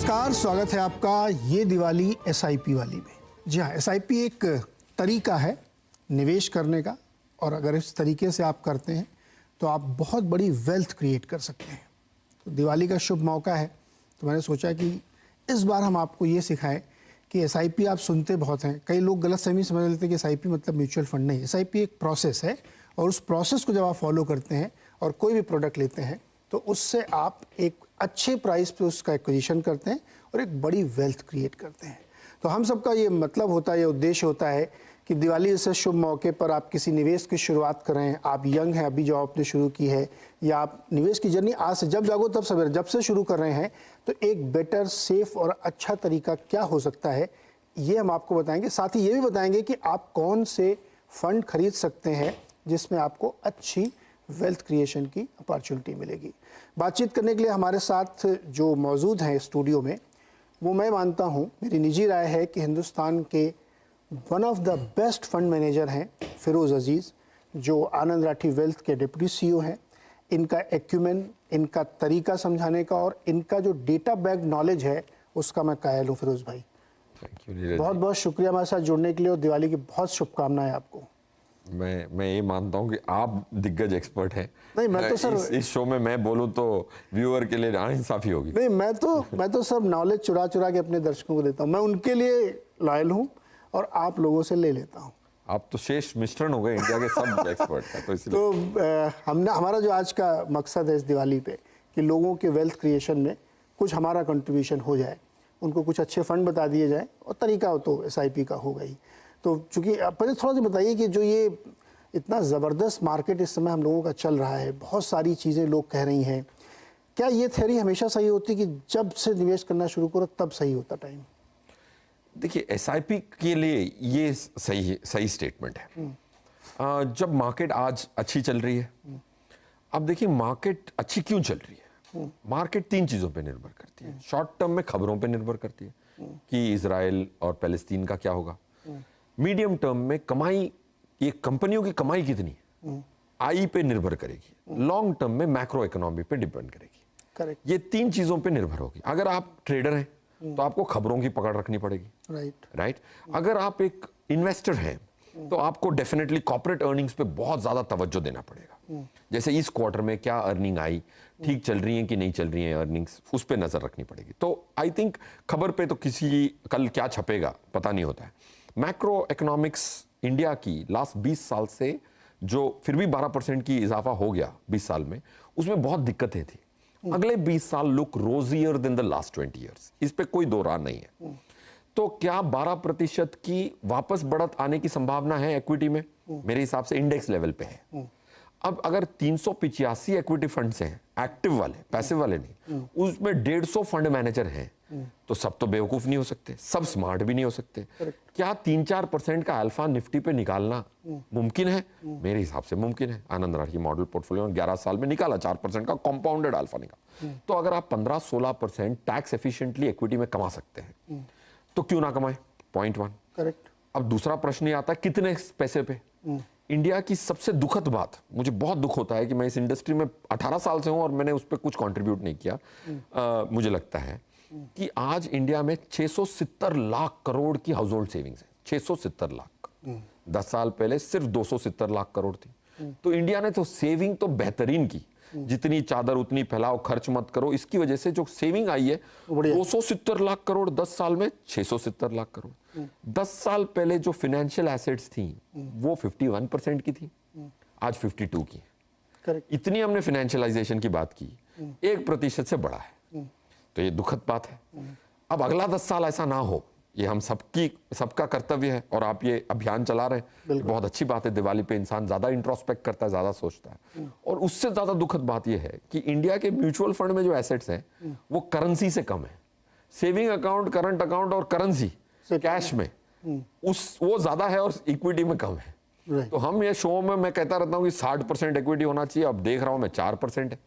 नमस्कार, स्वागत है आपका ये दिवाली एसआईपी वाली में। जी हाँ, एसआईपी एक तरीका है निवेश करने का, और अगर इस तरीके से आप करते हैं तो आप बहुत बड़ी वेल्थ क्रिएट कर सकते हैं। तो दिवाली का शुभ मौका है, तो मैंने सोचा कि इस बार हम आपको ये सिखाएं कि एसआईपी आप सुनते बहुत हैं, कई लोग गलतफहमी समझ लेते हैं कि एसआईपी मतलब म्यूचुअल फंड। नहीं, एसआईपी एक प्रोसेस है, और उस प्रोसेस को जब आप फॉलो करते हैं और कोई भी प्रोडक्ट लेते हैं तो उससे आप एक अच्छे प्राइस पे उसका एक्विजिशन करते हैं और एक बड़ी वेल्थ क्रिएट करते हैं। तो हम सबका ये मतलब होता है, ये उद्देश्य होता है कि दिवाली जैसे शुभ मौके पर आप किसी निवेश की शुरुआत करें। आप यंग हैं, अभी जॉब आपने शुरू की है, या आप निवेश की जर्नी आज से, जब जागो तब सवेरे, जब से शुरू कर रहे हैं, तो एक बेटर, सेफ और अच्छा तरीका क्या हो सकता है, ये हम आपको बताएंगे। साथ ही ये भी बताएंगे कि आप कौन से फंड खरीद सकते हैं जिसमें आपको अच्छी वेल्थ क्रिएशन की अपॉर्चुनिटी मिलेगी। बातचीत करने के लिए हमारे साथ जो मौजूद हैं स्टूडियो में, वो मैं मानता हूँ, मेरी निजी राय है कि हिंदुस्तान के one of the best fund manager हैं फिरोज़ अजीज़, जो आनंद राठी वेल्थ के डिप्टी सीईओ हैं। इनका एक्यूमेन, इनका तरीका समझाने का और इनका जो डेटा बैक नॉलेज है, उसका मैं कायल हूँ। फिरोज़ भाई, बहुत बहुत शुक्रिया हमारे साथ जुड़ने के लिए, और दिवाली की बहुत शुभकामनाएं आपको। मैं ये मानता हूँ कि आप दिग्गज एक्सपर्ट हैं। नहीं, मैं तो सर इस शो में मैं बोलूँ तो व्यूअर के लिए नाइंसाफी होगी। नहीं, मैं तो सब नॉलेज चुरा के अपने दर्शकों को देता हूँ। मैं उनके लिए लॉयल हूँ और आप लोगों से ले लेता हूँ। आप तो शेष मिश्रण हो गए इंडिया के सब एक्सपर्ट हैं, तो इसलिए तो हमारा जो आज का मकसद है इस दिवाली पे, कि लोगों के वेल्थ क्रिएशन में कुछ हमारा कंट्रीब्यूशन हो जाए, उनको कुछ अच्छे फंड बता दिए जाए, और तरीका हो तो एसआईपी का होगा ही। तो चूंकि पहले थोड़ा सा बताइए कि जो ये इतना ज़बरदस्त मार्केट इस समय हम लोगों का चल रहा है, बहुत सारी चीज़ें लोग कह रही हैं, क्या ये थ्योरी हमेशा सही होती कि जब से निवेश करना शुरू करो तब सही होता टाइम? देखिए, एसआईपी के लिए ये सही स्टेटमेंट है। जब मार्केट आज अच्छी चल रही है, अब देखिए मार्केट अच्छी क्यों चल रही है। मार्केट तीन चीज़ों पे निर्भर करती है। शॉर्ट टर्म में खबरों पे निर्भर करती है कि इजराइल और पैलेस्तीन का क्या होगा। मीडियम टर्म में कमाई, ये कंपनियों की कमाई कितनी है, आई पे निर्भर करेगी। लॉन्ग टर्म में मैक्रो इकोनॉमी पे डिपेंड करेगी। करेक्ट। ये तीन चीजों पे निर्भर होगी। अगर आप ट्रेडर हैं तो आपको खबरों की पकड़ रखनी पड़ेगी। राइट। अगर आप एक इन्वेस्टर हैं तो आपको डेफिनेटली कॉर्पोरेट अर्निंग्स पे बहुत ज्यादा तवज्जो देना पड़ेगा। जैसे इस क्वार्टर में क्या अर्निंग आई, ठीक चल रही है कि नहीं चल रही है अर्निंग्स, उस पे नजर रखनी पड़ेगी। तो आई थिंक खबर पे तो किसी कल क्या छपेगा पता नहीं होता है। मैक्रो इकोनॉमिक्स इंडिया की लास्ट 20 साल से जो फिर भी 12% की इजाफा हो गया 20 साल में, उसमें बहुत दिक्कतें थी। अगले 20 साल look rosier than the last 20 years, इस पे कोई दो राय नहीं है। तो क्या 12% की वापस बढ़त आने की संभावना है इक्विटी में? मेरे हिसाब से इंडेक्स लेवल पे है। अब अगर 385 इक्विटी फंड्स हैं, एक्टिव वाले, पैसिव वाले नहीं, उसमें 150 फंड मैनेजर हैं, तो सब तो बेवकूफ नहीं हो सकते, सब स्मार्ट भी नहीं हो सकते। क्या 3-4% का अल्फा निफ्टी पे निकालना मुमकिन है? मेरे हिसाब से मुमकिन है। आनंद राठी मॉडल पोर्टफोलियो में 11 साल में निकाला 4% का कॉम्पाउंडेड अल्फा निकाला। तो अगर आप 15-16% टैक्स एफिशिएंटली इक्विटी में कमा सकते हैं तो क्यों ना कमाए? पॉइंट 1। करेक्ट। अब दूसरा प्रश्न ये आता है कितने पैसे पे। इंडिया की सबसे दुखद बात, मुझे बहुत दुख होता है कि मैं इस इंडस्ट्री में 18 साल से हूं और मैंने उस पर कुछ कंट्रीब्यूट नहीं किया। मुझे लगता है कि आज इंडिया में 670 लाख करोड़ की हाउस होल्ड सेविंग्स है। 670 लाख। 10 साल पहले सिर्फ 270 लाख करोड़ थी। तो इंडिया ने तो सेविंग तो बेहतरीन की, जितनी चादर उतनी फैलाओ, खर्च मत करो। इसकी वजह से जो सेविंग आई है 270 लाख करोड़, 10 साल में 670 लाख करोड़। 10 साल पहले जो फाइनेंशियल एसेट्स थी वो 51% की थी, आज 52 की है। करेक्ट। इतनी हमने फाइनेंशियलाइजेशन की बात की, 1% से बढ़ा है। तो ये दुखद बात है। अब अगला 10 साल ऐसा ना हो, ये हम सबका कर्तव्य है, और आप ये अभियान चला रहे हैं, बहुत अच्छी बात है। दिवाली पे इंसान ज्यादा इंट्रोस्पेक्ट करता है, ज्यादा सोचता है। और उससे ज्यादा दुखद बात यह है कि इंडिया के म्यूचुअल फंड में जो एसेट्स हैं वो करेंसी से कम है। सेविंग अकाउंट, करंट अकाउंट और करेंसी कैश में वो ज्यादा है और इक्विटी में कम है। तो हम ये शो में मैं कहता रहता हूँ कि 60% इक्विटी होना चाहिए, अब देख रहा हूं मैं 4% है।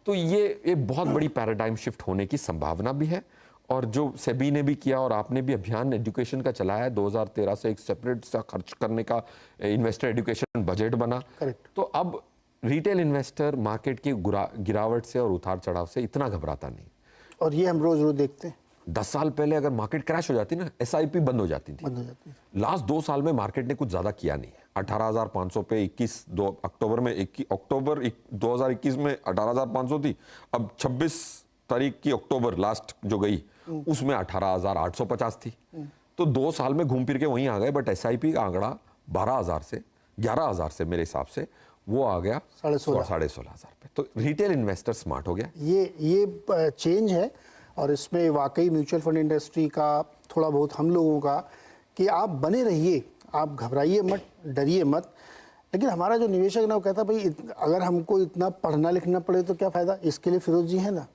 तो ये बहुत बड़ी पैराडाइम शिफ्ट होने की संभावना भी है। और जो सेबी ने भी किया और आपने भी अभियान एजुकेशन का चलाया है, 2013 से एक सेपरेट सा खर्च करने का इन्वेस्टर एजुकेशन बजट बना। तो अब रिटेल इन्वेस्टर मार्केट की गिरावट से और उतार चढ़ाव से इतना घबराता नहीं। और ये हम रोज रोज देखते हैं। 10 साल पहले अगर मार्केट क्रैश हो जाती ना, एसआईपी बंद हो जाती थी। लास्ट 2 साल में मार्केट ने कुछ ज्यादा किया नहीं है। 18,500 पे अक्टूबर 2021 में 18,500 थी। अब 26 तारीख की अक्टूबर लास्ट जो गई उसमें 18,850 थी। तो 2 साल में घूम फिर के वहीं आ गए। बट एसआईपी का आंकड़ा 12,000 से 11,000 से मेरे हिसाब से वो आ गया 16,500 पे। तो रिटेल इन्वेस्टर स्मार्ट हो गया। ये चेंज है और इसमें वाकई म्यूचुअल फंड इंडस्ट्री का थोड़ा बहुत हम लोगों का कि आप बने रहिए, आप घबराइए मत, डरिए मत। लेकिन हमारा जो निवेशक है ना वो कहता भाई अगर हमको इतना पढ़ना लिखना पड़े तो क्या फ़ायदा, इसके लिए फिरोज जी है ना।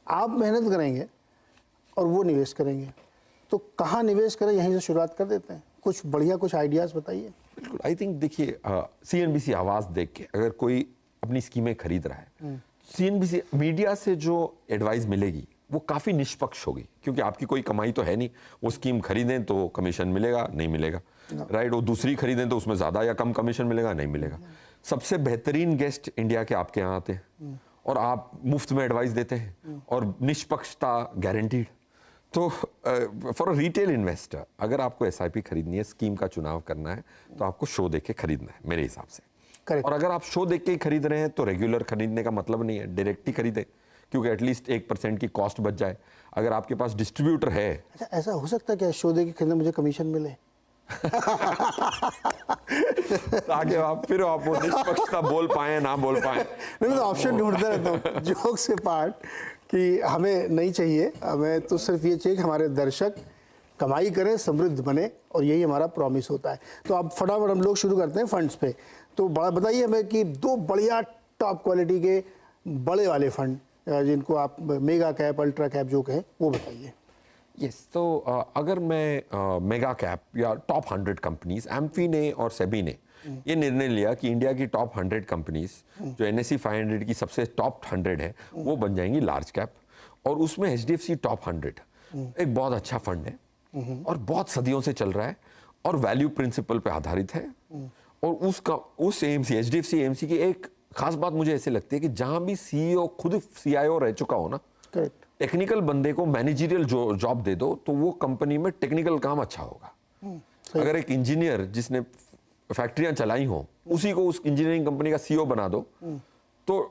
आप मेहनत करेंगे और वो निवेश करेंगे, तो कहाँ निवेश करें यहीं से शुरुआत कर देते हैं। कुछ बढ़िया कुछ आइडियाज़ बताइए। बिल्कुल, आई थिंक देखिए सीएनबीसी आवाज़ देख के अगर कोई अपनी स्कीमें खरीद रहा है, सीएनबीसी मीडिया से जो एडवाइस मिलेगी वो काफ़ी निष्पक्ष होगी, क्योंकि आपकी कोई कमाई तो है नहीं। वो स्कीम खरीदें तो कमीशन मिलेगा नहीं मिलेगा, राइट। वो दूसरी खरीदें तो उसमें ज़्यादा या कम कमीशन मिलेगा नहीं मिलेगा। सबसे बेहतरीन गेस्ट इंडिया के आपके यहाँ आते हैं और आप मुफ्त में एडवाइस देते हैं और निष्पक्षता गारंटीड। तो फॉर अ रिटेल इन्वेस्टर अगर आपको एसआईपी खरीदनी है, स्कीम का चुनाव करना है, तो आपको शो देख के खरीदना है मेरे हिसाब से। Correct. और अगर आप शो देख के ही खरीद रहे हैं तो रेगुलर खरीदने का मतलब नहीं है, डायरेक्ट ही खरीदें, क्योंकि एटलीस्ट 1% की कॉस्ट बच जाए। अगर आपके पास डिस्ट्रीब्यूटर है। अच्छा, ऐसा हो सकता है क्या शो देख के खरीदने मुझे कमीशन मिले? ताकि आप फिर आप वो निष्पक्षता बोल पाए ना बोल पाए। नहीं, तो ऑप्शन ढूंढता रहता हूँ जोक से पार्ट कि हमें नहीं चाहिए, हमें तो सिर्फ ये चाहिए कि हमारे दर्शक कमाई करें, समृद्ध बने, और यही हमारा प्रॉमिस होता है। तो अब फटाफट हम लोग शुरू करते हैं फंड्स पे। तो बताइए हमें कि 2 बढ़िया टॉप क्वालिटी के बड़े वाले फंड जिनको आप मेगा कैप अल्ट्रा कैप जो कहें वो बताइए। यस, तो अगर मैं मेगा कैप या टॉप 100 कंपनीज, एम्फी ने और सेबी ने ये निर्णय लिया कि इंडिया की टॉप 100 कंपनीज जो NSE 500 की सबसे टॉप 100 है वो बन जाएंगी लार्ज कैप, और उसमें HDFC टॉप 100 एक बहुत अच्छा फंड है और बहुत सदियों से चल रहा है और वैल्यू प्रिंसिपल पे आधारित है। और उस AMC HDFC AMC की एक खास बात मुझे ऐसे लगती है कि जहां भी CEO खुद CIO रह चुका हो ना, करेक्ट, टेक्निकल बंदे को मैनेजरियल जॉब दे दो तो वो कंपनी में टेक्निकल काम अच्छा होगा। अगर एक इंजीनियर जिसने फैक्ट्रियां चलाई हो उसी को उस इंजीनियरिंग कंपनी का CEO बना दो तो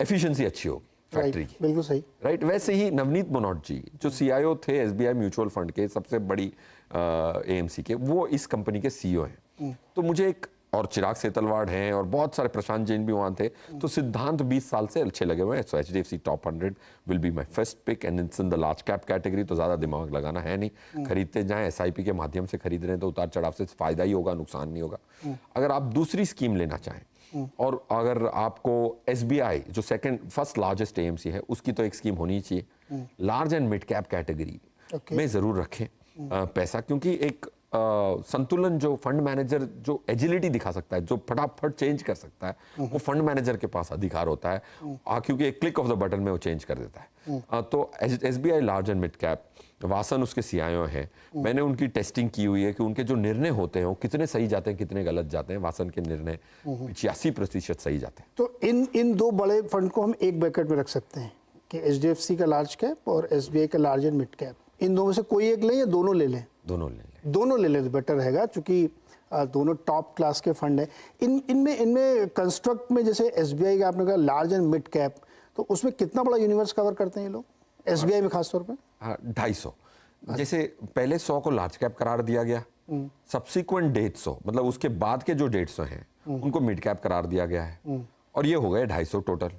एफिशिएंसी अच्छी होगी फैक्ट्री की। बिल्कुल सही, राइट। वैसे ही नवनीत मनोट जी जो CIO थे SBI म्यूचुअल फंड के सबसे बड़ी AMC के, वो इस कंपनी के CEO हैं। तो मुझे एक, और चिराग सेतलवाड़ हैं और बहुत सारे, प्रशांत जैन भी वहाँ थे, तो सिद्धांत 20 साल से अच्छे लगे हुए हैं। So HDFC top 100 will be my first pick and it's in the large cap category. तो ज़्यादा दिमाग लगाना है नहीं, खरीदते जाएं। SIP के माध्यम से खरीद रहे हैं तो उतार चढ़ाव से फायदा ही होगा, नुकसान नहीं होगा। अगर आप दूसरी स्कीम लेना चाहें और अगर आपको SBI जो फर्स्ट लार्जेस्ट AMC है उसकी तो एक स्कीम होनी ही चाहिए। Large and mid cap category में ज़रूर रखें पैसा, क्योंकि एक संतुलन जो फंड मैनेजर जो एजिलिटी दिखा सकता है, जो फटाफट चेंज कर सकता है, वो फंड मैनेजर के पास अधिकार होता है, क्योंकि एक क्लिक ऑफ द बटन में वो चेंज कर देता है। तो SBI large and mid cap, Vasan उसके CIO हैं। मैंने उनकी टेस्टिंग की हुई है कि उनके जो निर्णय होते हैं वो कितने सही जाते हैं कितने गलत जाते हैं। वासन के निर्णय 85% सही जाते हैं। तो इन 2 बड़े फंड को हम एक बैकेट में रख सकते हैं कि HDFC का लार्ज कैप और SBI का लार्ज एंड मिड कैप। इन दो में से कोई एक लें या दोनों ले लें? दोनों ले लें तो बेटर रहेगा, क्योंकि दोनों टॉप क्लास के फंड है। इनमें कंस्ट्रक्ट में जैसे SBI का आपने कहा लार्ज एंड मिड कैप, तो उसमें कितना बड़ा यूनिवर्स कवर करते हैं ये लोग SBI में खासतौर पे? 250। जैसे पहले 100 को लार्ज कैप करार दिया गया, सब्सिक्वेंट 150 मतलब उसके बाद के जो 150 हैं उनको मिड कैप करार दिया गया है, और ये हो गए 250 टोटल।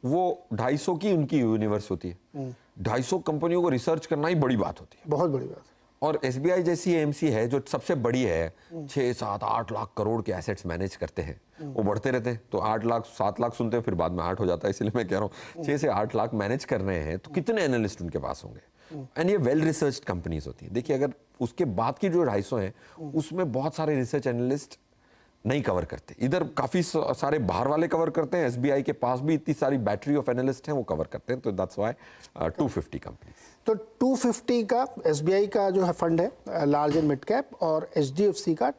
वो 250 की उनकी यूनिवर्स होती है। 250 कंपनियों को रिसर्च करना ही बड़ी बात होती है, बहुत बड़ी बात। और SBI जैसी AMC है जो सबसे बड़ी है, 6, 7, 8 लाख करोड़ के एसेट्स मैनेज करते हैं, वो बढ़ते रहते हैं। तो 8 लाख 7 लाख सुनते हैं, फिर बाद में 8 हो जाता है, इसलिए मैं कह रहा हूँ 6 से 8 लाख मैनेज कर रहे हैं, तो कितने एनालिस्ट उनके पास होंगे। एंड ये वेल रिसर्च कंपनीज होती है। देखिए, अगर उसके बाद की जो 250 हैं उसमें बहुत सारे रिसर्च एनालिस्ट नहीं कवर करते, इधर काफी सारे बाहर वाले कवर करते हैं। SBI के पास भी इतनी सारी बैटरी ऑफ एनालिस्ट हैं, वो कवर करते हैं। तो दैट्स व्हाई 250 कंपनीज। तो 250 का SBI का जो है फंड है लार्ज एंड मिड कैप, और HDFC का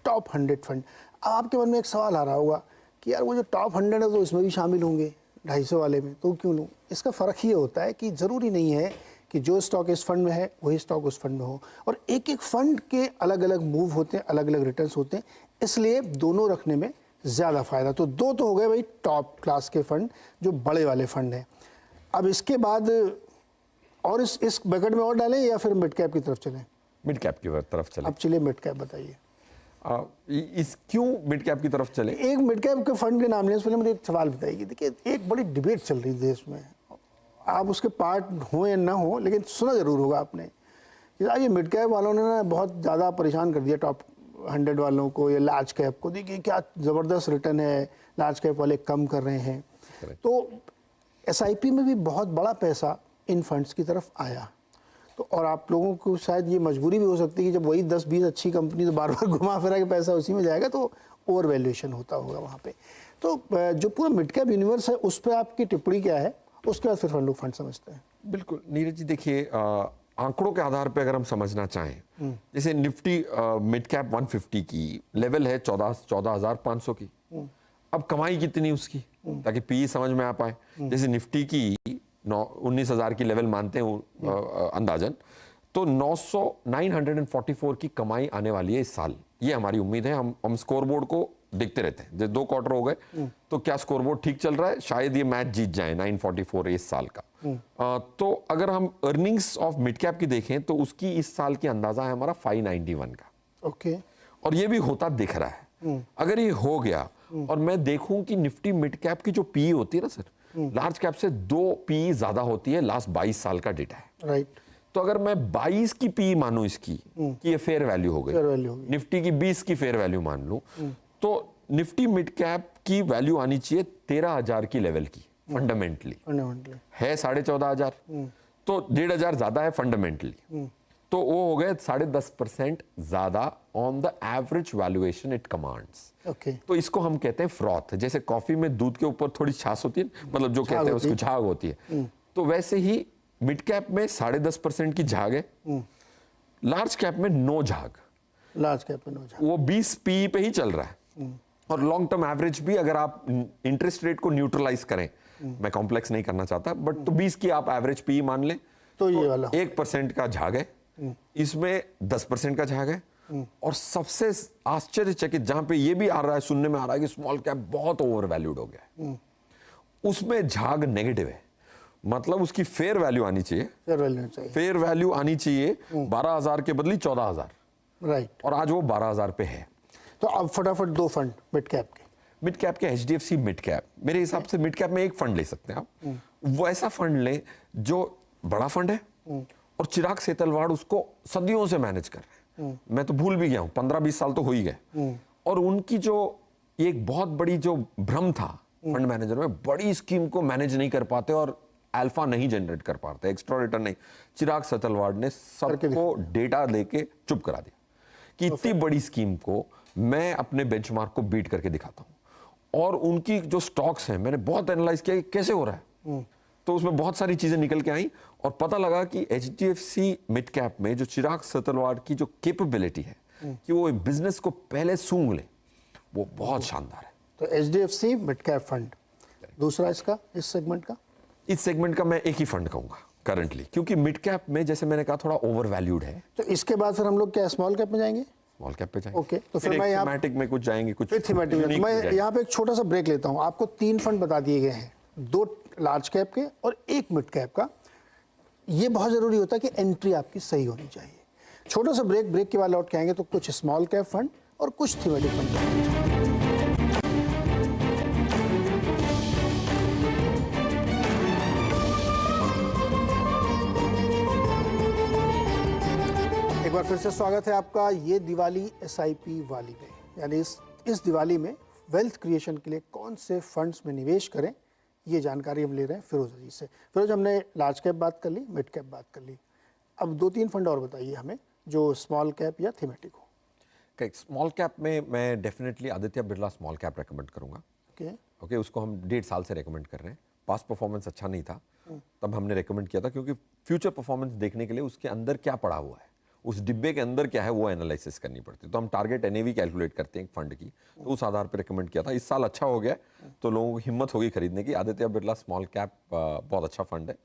टॉप 100 फंड। अब आपके मन में एक सवाल आ रहा होगा कि यार वो जो टॉप 100 है तो इसमें भी शामिल होंगे, 250 वाले में, तो क्यों लूँ? इसका फ़र्क ये होता है कि ज़रूरी नहीं है कि जो स्टॉक इस फंड में है वही स्टॉक उस फंड में हो, और एक एक फंड के अलग अलग मूव होते हैं, अलग अलग रिटर्न्स होते हैं, इसलिए दोनों रखने में ज़्यादा फ़ायदा। तो दो तो हो गए भाई टॉप क्लास के फंड, जो बड़े वाले फंड हैं। अब इसके बाद और इस बकेट में और डालें या फिर मिड कैप की तरफ चलें? मिड कैप की तरफ चले। अब चलिए मिड कैप बताइए। इस क्यों मिड कैप की तरफ चले? एक मिड कैप के फंड के नाम लेने से पहले मुझे एक सवाल बताइए। देखिए, एक बड़ी डिबेट चल रही है देश में, आप उसके पार्ट हो या ना हो, लेकिन सुना जरूर होगा आपने कि ये मिड कैप वालों ने ना बहुत ज़्यादा परेशान कर दिया टॉप 100 वालों को या लार्ज कैप को। देखिए क्या ज़बरदस्त रिटर्न है, लार्ज कैप वाले कम कर रहे हैं। तो एसआईपी में भी बहुत बड़ा पैसा इन फंड्स की तरफ आया, तो और आप लोगों को शायद ये मजबूरी भी हो सकती है कि जब वही 10-20 अच्छी कंपनी तो बार बार घुमा फिरा के पैसा उसी में जाएगा, तो ओवर वैल्यूएशन होता होगा वहाँ पे। तो जो पूरा मिड कैप यूनिवर्स है उस पर आपकी टिप्पणी क्या है, उसके बाद फिर हम लोग फंड समझते हैं। बिल्कुल नीरज जी, देखिए आंकड़ों के आधार पे अगर हम समझना चाहें, जैसे निफ्टी मिड कैप 150 की लेवल है 14,500 की। अब कमाई कितनी उसकी, ताकि पी समझ में आ पाए। जैसे निफ्टी की 19,000 की लेवल मानते हैं अंदाजन, तो 944 की कमाई आने वाली है इस साल, ये हमारी उम्मीद है। हम स्कोरबोर्ड को देखते रहते हैं, जैसे 2 क्वार्टर हो गए तो क्या स्कोरबोर्ड ठीक चल रहा है, शायद ये मैच जीत जाए 944 इस साल का। तो अगर हम अर्निंग्स ऑफ मिड कैप की देखें तो उसकी इस साल की अंदाजा है हमारा 591 का। ओके। और ये भी होता दिख रहा है। अगर ये हो गया और मैं देखूं कि निफ्टी मिड कैप की जो पी होती है ना सर, लार्ज कैप से 2 पी ज्यादा होती है, लास्ट 22 साल का डेटा है। राइट। तो अगर मैं 22 की पी मानूं इसकी कि ये फेयर वैल्यू हो गई, निफ्टी की 20 की फेयर वैल्यू मान लूं, तो निफ्टी मिड कैप की वैल्यू आनी चाहिए 13,000 की लेवल की फंडामेंटली है 14,500, तो 1,500 ज्यादा है फंडामेंटली, तो वो हो गए 10.5% ज्यादा on the average valuation it commands. तो इसको हम कहते हैं फ्रॉथ। जैसे कॉफी में दूध के ऊपर थोड़ी छाछ होती है, मतलब जो कहते हैं उसको झाग होती है, तो वैसे ही मिड कैप में 10.5% की झाग है, लार्ज कैप में नो झाग, लार्ज कैप में नो झाग, वो 20 पी पे ही चल रहा है। और लॉन्ग टर्म एवरेज भी अगर आप इंटरेस्ट रेट को न्यूट्रलाइज करें, मैं कॉम्प्लेक्स नहीं करना चाहता, बट तो 20 की आप एवरेज पी मान लें तो ये वाला 1% का झाग है, इसमें 10% का झाग है। और सबसे आश्चर्यचकित जहां पे ये भी आ रहा है, सुनने में आ रहा है कि स्मॉल कैप बहुत ओवर वैल्यूड हो गया है, उसमें झाग नेगेटिव है, मतलब उसकी फेयर वैल्यू आनी चाहिए, फेयर वैल्यू आनी चाहिए 12,000 के बदले 14,000, राइट। और आज वो 12,000 पे है। तो अब फटाफट 2 फंड मिड कैप के HDFC मिड कैप, मेरे हिसाब से मिड कैप में एक फंड ले सकते हैं आप, वो ऐसा फंड लें जो बड़ा फंड है और चिराग सेतलवाड़ उसको सदियों से मैनेज कर रहे हैं। मैं तो भूल भी गया हूं, 15-20 साल तो हो ही गए। और उनकी जो एक बहुत बड़ी जो भ्रम था फंड मैनेजर में, बड़ी स्कीम को मैनेज नहीं कर पाते और अल्फा नहीं जनरेट कर पाते, एक्स्ट्रा रिटर्न नहीं, चिराग सेतलवाड़ ने सबको डेटा लेके चुप करा दिया कि इतनी बड़ी स्कीम को मैं अपने बेंचमार्क को बीट करके दिखाता हूं। और उनकी जो स्टॉक्स हैं, मैंने बहुत एनालाइज किया कि कैसे हो रहा है, तो उसमें बहुत सारी चीजें निकल के आई और पता लगा कि HDFC मिड कैप में जो चिराग सेतलवाड़ की जो कैपेबिलिटी है कि वो बिजनेस को पहले सूंघ ले, वो बहुत शानदार है। तो HDFC मिड कैप फंड। दूसरा इसका, इस सेगमेंट का मैं एक ही फंड कहूंगा करंटली, क्योंकि मिड कैप में जैसे मैंने कहा थोड़ा ओवर वैल्यूड है। तो इसके बाद फिर हम लोग क्या स्मॉल कैप में जाएंगे? स्मॉल कैप पे जाएंगे। ओके, तो फिर मैं यहाँ थीमेटिक में कुछ जाएंगे, कुछ थीमेटिक में। मैं यहाँ पे एक छोटा सा ब्रेक लेता हूँ। आपको 3 फंड बता दिए गए हैं, 2 लार्ज कैप के और 1 मिड कैप का। ये बहुत जरूरी होता है कि एंट्री आपकी सही होनी चाहिए। छोटा सा ब्रेक के बाद लौट के आएंगे तो कुछ स्मॉल कैप फंड और कुछ थीमेटिक फंड। एक बार फिर से स्वागत है आपका। ये दिवाली SIP वाली में, यानी इस दिवाली में वेल्थ क्रिएशन के लिए कौन से फंड्स में निवेश करें, ये जानकारी हम ले रहे हैं फिरोज जी से। फिरोज, हमने लार्ज कैप बात कर ली, मिड कैप बात कर ली, अब 2-3 फंड और बताइए हमें जो स्मॉल कैप या थीमेटिक हो। स्मॉल कैप में मैं definitely Aditya Birla small cap recommend करूंगा। ओके, उसको हम 1.5 साल से रेकमेंड कर रहे हैं। पास्ट परफॉर्मेंस अच्छा नहीं था, तब हमने रेकमेंड किया था, क्योंकि फ्यूचर परफॉर्मेंस देखने के लिए उसके अंदर क्या पड़ा हुआ है, उस डिब्बे के अंदर क्या है वो एनालिसिस करनी पड़ती है। तो हम टारगेट एनएवी कैलकुलेट करते हैं एक फंड की, तो उस आधार पर रिकमेंड किया था। इस साल अच्छा हो गया तो लोगों की हिम्मत होगी खरीदने की। आदित्य बिरला स्मॉल कैप बहुत अच्छा फंड है।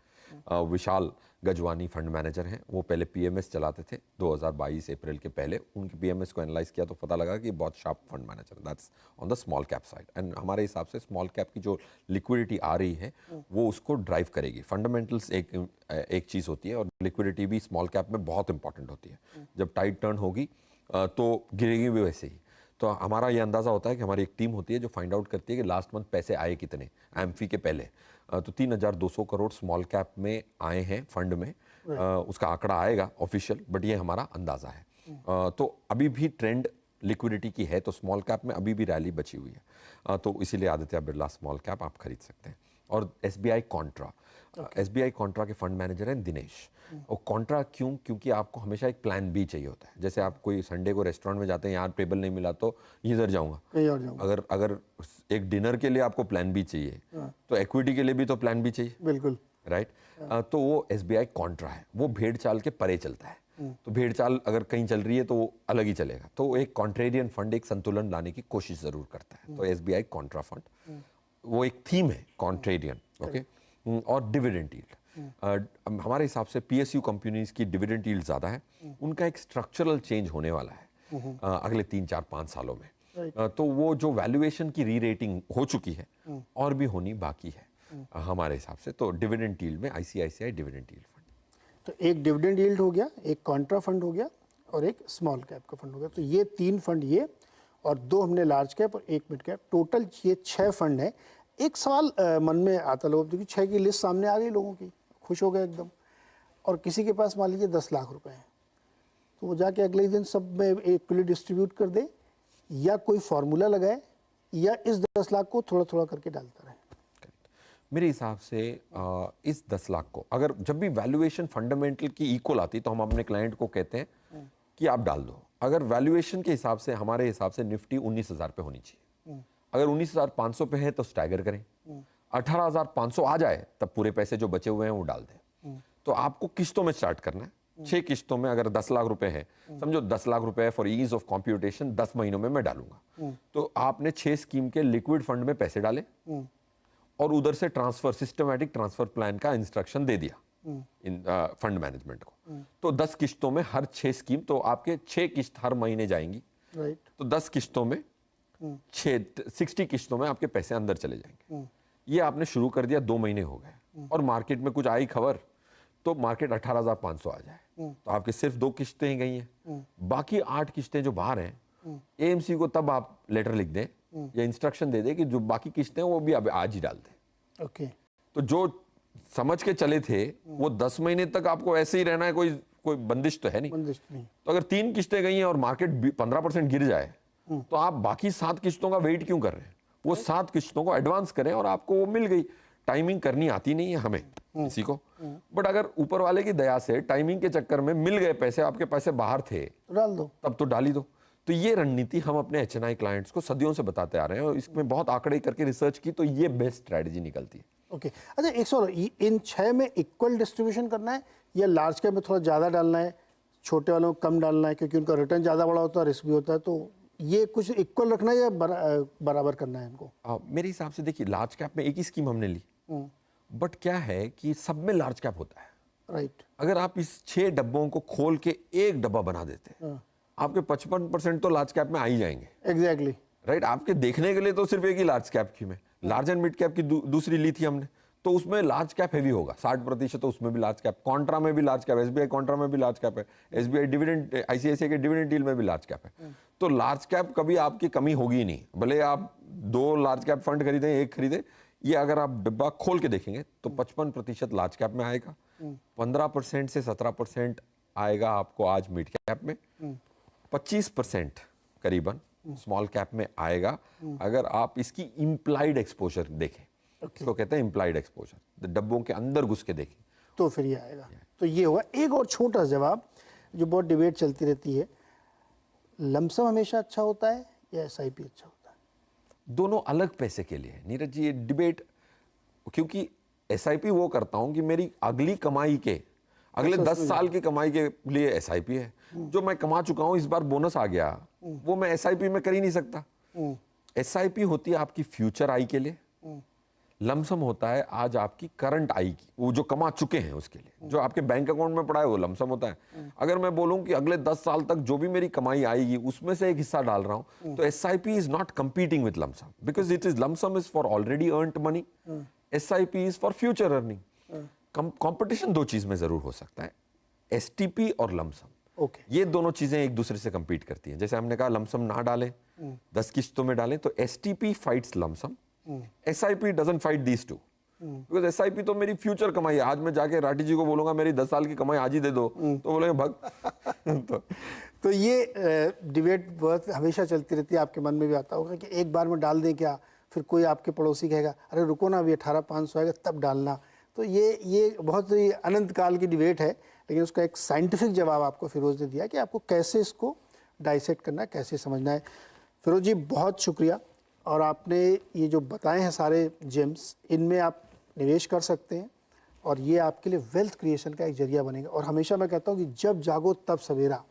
विशाल गजवानी फंड मैनेजर हैं, वो पहले पीएमएस चलाते थे 2022 अप्रैल के पहले। उनके पीएमएस को एनालाइज किया तो पता लगा कि बहुत sharp fund manager, that's on the small cap side. And हमारे हिसाब से स्मॉल कैप की जो लिक्विडिटी आ रही है वो उसको ड्राइव करेगी। फंडामेंटल्स एक चीज़ होती है और लिक्विडिटी भी स्मॉल कैप में बहुत इंपॉर्टेंट होती है। जब टाइट टर्न होगी तो गिरेगी भी वैसे ही। तो हमारा ये अंदाज़ा होता है कि हमारी एक टीम होती है जो फाइंड आउट करती है कि लास्ट मंथ पैसे आए कितने एमफी के पहले। तो 3,200 करोड़ स्मॉल कैप में आए हैं फंड में। उसका आंकड़ा आएगा ऑफिशियल, बट ये हमारा अंदाज़ा है। तो अभी भी ट्रेंड लिक्विडिटी की है, तो स्मॉल कैप में अभी भी रैली बची हुई है। तो इसीलिए आदित्य बिरला स्मॉल कैप आप खरीद सकते हैं। और एसबीआई कॉन्ट्रा, एसबीआई कॉन्ट्रा के फंड मैनेजर हैं दिनेश। और कॉन्ट्रा क्यों? क्योंकि आपको हमेशा एक प्लान बी चाहिए होता है। जैसे आप कोई संडे को रेस्टोरेंट में जाते हैं, यार टेबल नहीं मिला तो इधर जाऊंगा, कहीं और जाऊंगा। अगर एक डिनर के लिए आपको प्लान बी चाहिए तो इक्विटी के लिए भी तो प्लान बी चाहिए, बिल्कुल राइट। तो वो एसबीआई कॉन्ट्रा है, वो भेड़ चाल के परे चलता है। तो भेड़ चाल अगर कहीं चल रही है तो वो अलग ही चलेगा। तो एक कॉन्ट्रेरियन फंड एक संतुलन लाने की कोशिश जरूर करता है। तो एसबीआई कॉन्ट्रा फंड वो एक थीम है, कॉन्ट्रेरियन, ओके। और डिविडेंड यील्ड, हमारे हिसाब से पीएसयू कंपनीज की डिविडेंड यील्ड ज़्यादा है। उनका एक स्ट्रक्चरल चेंज होने वाला है अगले 3, 4, 5 सालों में। तो वो जो वैल्यूएशन की री रेटिंग हो चुकी है और भी होनी बाकी है हमारे हिसाब से। तो डिविडेंड यील्ड में आईसीआईसीआई डिविडेंड यील्ड फंड। तो एक डिविडेंड यील्ड हो गया, एक कॉन्ट्रा फंड हो गया और एक स्मॉल कैप का फंड हो गया। तो ये 3 फंड ये, और 2 हमने लार्ज कैप और 1 मिड कैप, टोटल ये 6 फंड है। एक सवाल मन में आता लोगों, क्योंकि 6 की लिस्ट सामने आ गई, लोगों की खुश हो गए एकदम। और किसी के पास मान लीजिए 10 लाख रुपए हैं, तो वो जाके अगले दिन सब में इक्वली डिस्ट्रीब्यूट कर दे, या कोई फार्मूला लगाए, या इस 10 लाख को थोड़ा थोड़ा करके डालता रहे। मेरे हिसाब से इस 10 लाख को अगर जब भी वैल्यूएशन फंडामेंटल की इक्वल आती तो हम अपने क्लाइंट को कहते हैं कि आप डाल दो। अगर वैल्यूएशन के हिसाब से, हमारे हिसाब से निफ्टी 19,000 पे होनी चाहिए। अगर 19,500 पे है तो स्टैगर करें। 18,500 आ जाए तब पूरे पैसे जो बचे हुए हैं वो डाल दें। तो आपको किस्तों में स्टार्ट करना है, 6 किस्तों में। अगर 10 लाख रुपए है, समझो 10 लाख रुपए फॉर ईज ऑफ कंप्यूटेशन 10 महीनों में मैं डालूंगा। तो आपने 6 स्कीम के लिक्विड फंड में पैसे डाले और उधर से ट्रांसफर, सिस्टमैटिक ट्रांसफर प्लान का इंस्ट्रक्शन दे दिया इन फंड मैनेजमेंट को। तो 10 किस्तों में हर 6 स्कीम, तो आपके 6 किस्त हर महीने जाएंगी, राइट। तो 10 किस्तों में 60 किस्तों में आपके पैसे अंदर चले जाएंगे। ये आपने शुरू कर दिया, 2 महीने हो गए और मार्केट में कुछ आई खबर तो मार्केट 18,500 आ जाए, तो आपके सिर्फ 2 किस्तें ही गई हैं। बाकी 8 किस्तें जो बाहर हैं, एएमसी को तब आप लेटर लिख दें या इंस्ट्रक्शन दे दें कि जो बाकी किस्तें हैं वो भी अब आज ही डाल दें। ओके। तो जो समझ के चले थे वो 10 महीने तक आपको ऐसे ही रहना है, कोई बंदिश तो है नहीं। बंदिश नहीं। तो अगर 3 किस्तें गई हैं और मार्केट 15% गिर जाए तो आप बाकी 7 किस्तों का वेट क्यों कर रहे हैं? वो 7 किस्तों को एडवांस करें और आपको वो मिल गई। टाइमिंग करनी आती नहीं है हमें किसी को, बट अगर ऊपर वाले की दया से टाइमिंग के चक्कर में मिल गए पैसे, आपके पैसे बाहर थे, डाल दो, तब तो डाल ही दो। तो ये रणनीति हम अपने एचएनआई क्लाइंट्स को सदियों से बताते आ रहे हैं और इसमें बहुत आंकड़े करके रिसर्च की तो ये बेस्ट स्ट्रेटजी निकलती है। ओके। अच्छा, एक सवाल, इन 6 में इक्वल डिस्ट्रीब्यूशन करना है या लार्ज कैप में थोड़ा ज़्यादा डालना है, छोटे वालों में कम डालना है, क्योंकि उनका रिटर्न ज़्यादा बड़ा होता है, रिस्क भी होता है, तो ये कुछ इक्वल रखना है या बराबर करना है इनको? मेरे हिसाब से देखिए, लार्ज कैप में एक ही स्कीम हमने ली, बट क्या है कि सब में लार्ज कैप होता है, राइट। अगर आप इस 6 डब्बों को खोल के एक डब्बा बना देते हैं, आपके 55% तो लार्ज कैप में आ ही जाएंगे। Exactly, right. आपके देखने के लिए तो सिर्फ एक ही लार्ज कैप की में, लार्ज एंड मिड कैप की दूसरी ली थी हमने, तो उसमें लार्ज कैप हैवी होगा 60%, तो उसमें भी लार्ज कैप, कॉन्ट्रा में भी लार्ज कैप, एसबीआई कॉन्ट्रा में भी लार्ज कैप है, एसबीआई डिविडेंड, आईसीआईसीआई के डिविडेंड डील में भी लार्ज कैप है। तो लार्ज कैप कभी आपकी कमी होगी ही नहीं, भले आप 2 लार्ज कैप फंड खरीदें, 1 खरीदें, ये अगर आप डिब्बा खोल के देखेंगे तो 55% लार्ज कैप में आएगा, 15% से 17% आएगा आपको आज मिड कैप में, 25% करीबन स्मॉल कैप में आएगा। अगर आप इसकी इम्प्लाइड एक्सपोजर देखें, इसको कहते हैं इम्प्लाइड एक्सपोजर, डब्बों के अंदर घुस के देखें, तो फिर ये आएगा। तो ये होगा। एक और छोटा जवाब जो बहुत डिबेट चलती रहती है, लमसम हमेशा अच्छा होता है या एसआईपी अच्छा होता है? दोनों अलग पैसे के लिए नीरज जी, ये डिबेट, क्योंकि एसआईपी वो करता हूं कि मेरी अगली कमाई के अगले 10 साल की कमाई के लिए एसआईपी है। जो मैं कमा चुका हूं, इस बार बोनस आ गया, वो मैं एसआईपी में कर ही नहीं सकता। एसआईपी होती है आपकी फ्यूचर आई के लिए, लमसम होता है आज आपकी करंट आई की, वो जो कमा चुके हैं उसके लिए। जो आपके बैंक अकाउंट में पड़ा है वो लमसम होता है। अगर मैं बोलूं कि अगले 10 साल तक जो भी मेरी कमाई आएगी उसमें से एक हिस्सा डाल रहा हूं, तो SIP is not competing with lump sum, because it is lump sum is for already earned money, SIP is for future earning. Competition दो चीज में जरूर हो सकता है, एसटीपी और लमसम। ये दोनों चीजें एक दूसरे से कंपीट करती हैं। जैसे हमने कहा लमसम ना डालें, 10 किश्तों में डालें, तो STP fights lump sum, SIP doesn't fight these two, because SIP तो मेरी फ्यूचर कमाई है। आज मैं जाके राठी जी को बोलूंगा मेरी 10 साल की कमाई आज ही दे दो, तो बोलेंगे भग। तो ये डिबेट बहुत हमेशा चलती रहती है, आपके मन में भी आता होगा कि एक बार में डाल दें क्या, फिर कोई आपके पड़ोसी कहेगा अरे रुको ना, अभी 18,500 आएगा तब डालना। तो ये बहुत ही अनंत काल की डिबेट है, लेकिन उसका एक साइंटिफिक जवाब आपको फिरोज ने दिया कि आपको कैसे इसको डाइसेक्ट करना है, कैसे समझना है। फिरोज जी बहुत शुक्रिया, और आपने ये जो बताए हैं सारे जेम्स, इनमें आप निवेश कर सकते हैं और ये आपके लिए वेल्थ क्रिएशन का एक जरिया बनेगा। और हमेशा मैं कहता हूँ कि जब जागो तब सवेरा।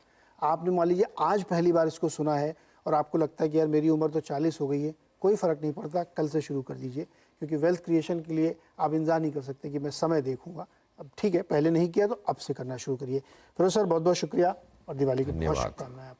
आपने मान लीजिए आज पहली बार इसको सुना है और आपको लगता है कि यार मेरी उम्र तो 40 हो गई है, कोई फ़र्क नहीं पड़ता, कल से शुरू कर दीजिए, क्योंकि वेल्थ क्रिएशन के लिए आप इंतज़ार नहीं कर सकते कि मैं समय देखूंगा। अब ठीक है, पहले नहीं किया तो अब से करना शुरू करिए। फिरोज सर बहुत बहुत शुक्रिया और दिवाली की बहुत शुभकामनाएं।